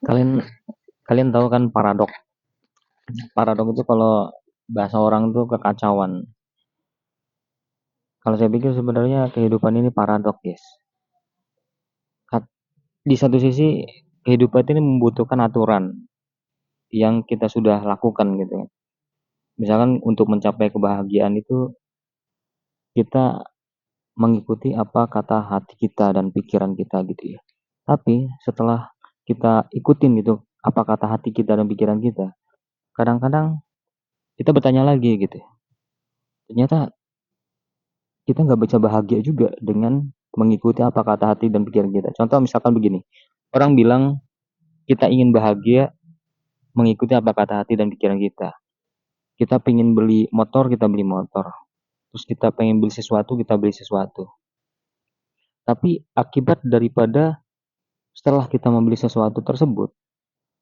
Kalian kalian tahu kan paradok? Paradok itu kalau bahasa orang tuh kekacauan. Kalau saya pikir sebenarnya kehidupan ini paradok, guys. Di satu sisi kehidupan ini membutuhkan aturan yang kita sudah lakukan gitu. Misalkan untuk mencapai kebahagiaan itu kita mengikuti apa kata hati kita dan pikiran kita gitu ya. Tapi setelah kita ikutin gitu apa kata hati kita dan pikiran kita, kadang-kadang kita bertanya lagi gitu. Ternyata kita nggak bisa bahagia juga dengan mengikuti apa kata hati dan pikiran kita. Contoh misalkan begini, orang bilang kita ingin bahagia mengikuti apa kata hati dan pikiran kita. Kita pengen beli motor, kita beli motor. Terus kita pengen beli sesuatu, kita beli sesuatu. Tapi akibat daripada setelah kita membeli sesuatu tersebut,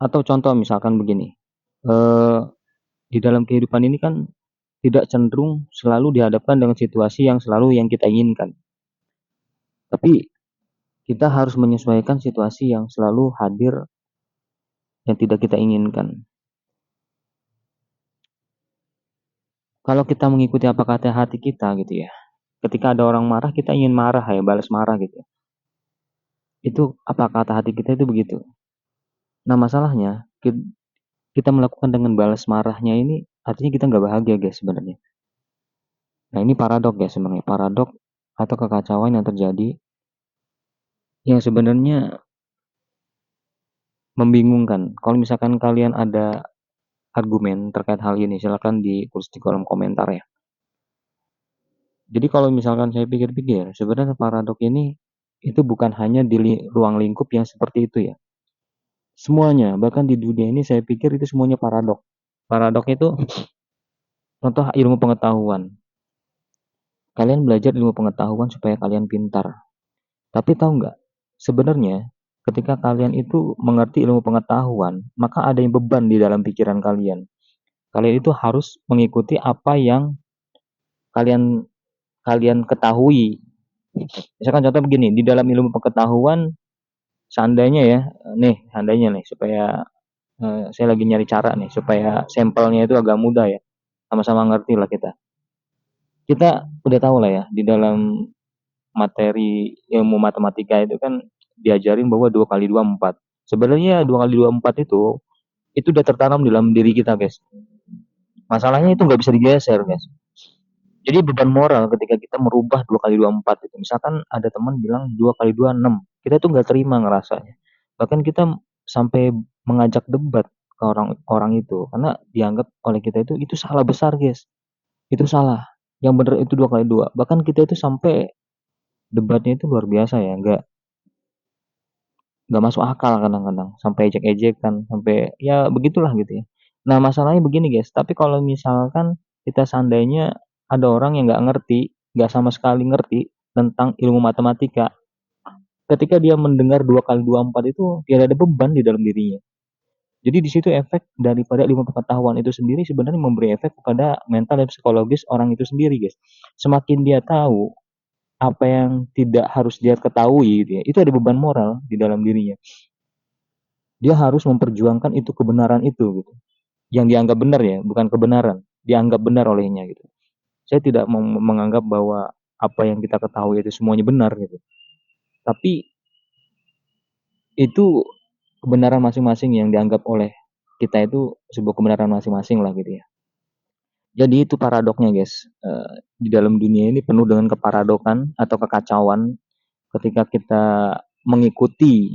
atau contoh misalkan begini, eh, di dalam kehidupan ini kan tidak cenderung selalu dihadapkan dengan situasi yang selalu yang kita inginkan. Tapi kita harus menyesuaikan situasi yang selalu hadir yang tidak kita inginkan. Kalau kita mengikuti apa kata hati kita gitu ya, ketika ada orang marah kita ingin marah ya, balas marah gitu. Itu apa kata hati kita itu begitu. Nah masalahnya kita melakukan dengan balas marahnya ini artinya kita nggak bahagia guys sebenarnya. Nah ini paradok ya sebenarnya, paradok atau kekacauan yang terjadi yang sebenarnya membingungkan. Kalau misalkan kalian ada argumen terkait hal ini silahkan ditulis di kolom komentar ya. Jadi kalau misalkan saya pikir-pikir, sebenarnya paradok ini itu bukan hanya di ruang lingkup yang seperti itu ya. Semuanya, bahkan di dunia ini saya pikir itu semuanya paradok. Paradok itu contoh ilmu pengetahuan. Kalian belajar ilmu pengetahuan supaya kalian pintar. Tapi tahu nggak? Sebenarnya ketika kalian itu mengerti ilmu pengetahuan, maka ada yang beban di dalam pikiran kalian. Kalian itu harus mengikuti apa yang kalian kalian ketahui. Misalkan contoh begini, di dalam ilmu pengetahuan seandainya ya, seandainya nih supaya saya lagi nyari cara nih supaya sampelnya itu agak mudah ya, sama-sama ngerti lah kita. Kita udah tahu lah ya di dalam materi ilmu matematika itu kan diajarin bahwa 2 kali 2 4. Sebenarnya 2 kali 2 4 itu udah tertanam di dalam diri kita guys. Masalahnya itu nggak bisa digeser guys. Jadi beban moral ketika kita merubah 2 kali 2 4 itu. Misalkan ada teman bilang 2 kali 2 6. Kita tuh nggak terima ngerasanya. Bahkan kita sampai mengajak debat ke orang-orang itu karena dianggap oleh kita itu salah besar guys. Itu salah. Yang benar itu 2 kali 2. Bahkan kita itu sampai debatnya itu luar biasa ya, nggak masuk akal kadang-kadang, sampai ejek-ejekan, sampai ya begitulah gitu ya. Nah masalahnya begini guys, tapi kalau misalkan kita seandainya ada orang yang nggak ngerti, nggak sama sekali ngerti tentang ilmu matematika, ketika dia mendengar 2 kali 2 4 itu tidak ada beban di dalam dirinya. Jadi di situ efek daripada ilmu pengetahuan itu sendiri sebenarnya memberi efek kepada mental dan psikologis orang itu sendiri guys. Semakin dia tahu apa yang tidak harus dia ketahui gitu ya, itu ada beban moral di dalam dirinya. Dia harus memperjuangkan itu kebenaran itu gitu. Yang dianggap benar ya, bukan kebenaran, dianggap benar olehnya gitu. Saya tidak menganggap bahwa apa yang kita ketahui itu semuanya benar gitu. Tapi itu kebenaran masing-masing yang dianggap oleh kita itu sebuah kebenaran masing-masing lah gitu ya. Jadi itu paradoknya guys. Di dalam dunia ini penuh dengan keparadokan atau kekacauan ketika kita mengikuti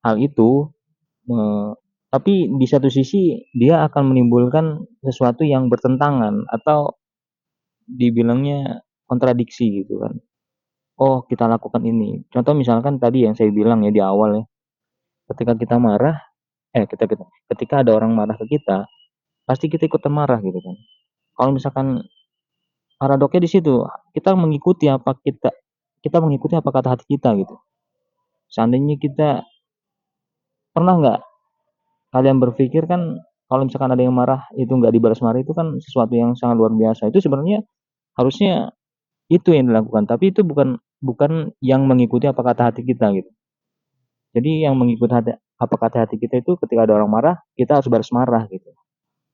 hal itu. eh, tapi di satu sisi dia akan menimbulkan sesuatu yang bertentangan atau dibilangnya kontradiksi gitu kan. Oh kita lakukan ini. Contoh misalkan tadi yang saya bilang ya di awal ya, ketika kita marah, ketika ada orang marah ke kita, pasti kita ikutan marah gitu kan. Kalau misalkan paradoknya di situ, kita mengikuti apa kata hati kita gitu. Seandainya kita pernah nggak kalian berpikir kan kalau misalkan ada yang marah itu nggak dibalas marah itu kan sesuatu yang sangat luar biasa. Itu sebenarnya harusnya itu yang dilakukan, tapi itu bukan bukan yang mengikuti apa kata hati kita gitu. Jadi yang mengikuti apa kata hati kita itu ketika ada orang marah, kita harus balas marah gitu.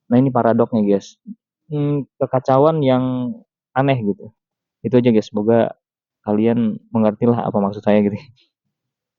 Nah ini paradoknya guys. Kekacauan yang aneh gitu. Itu aja guys, semoga kalian mengerti lah apa maksud saya gitu.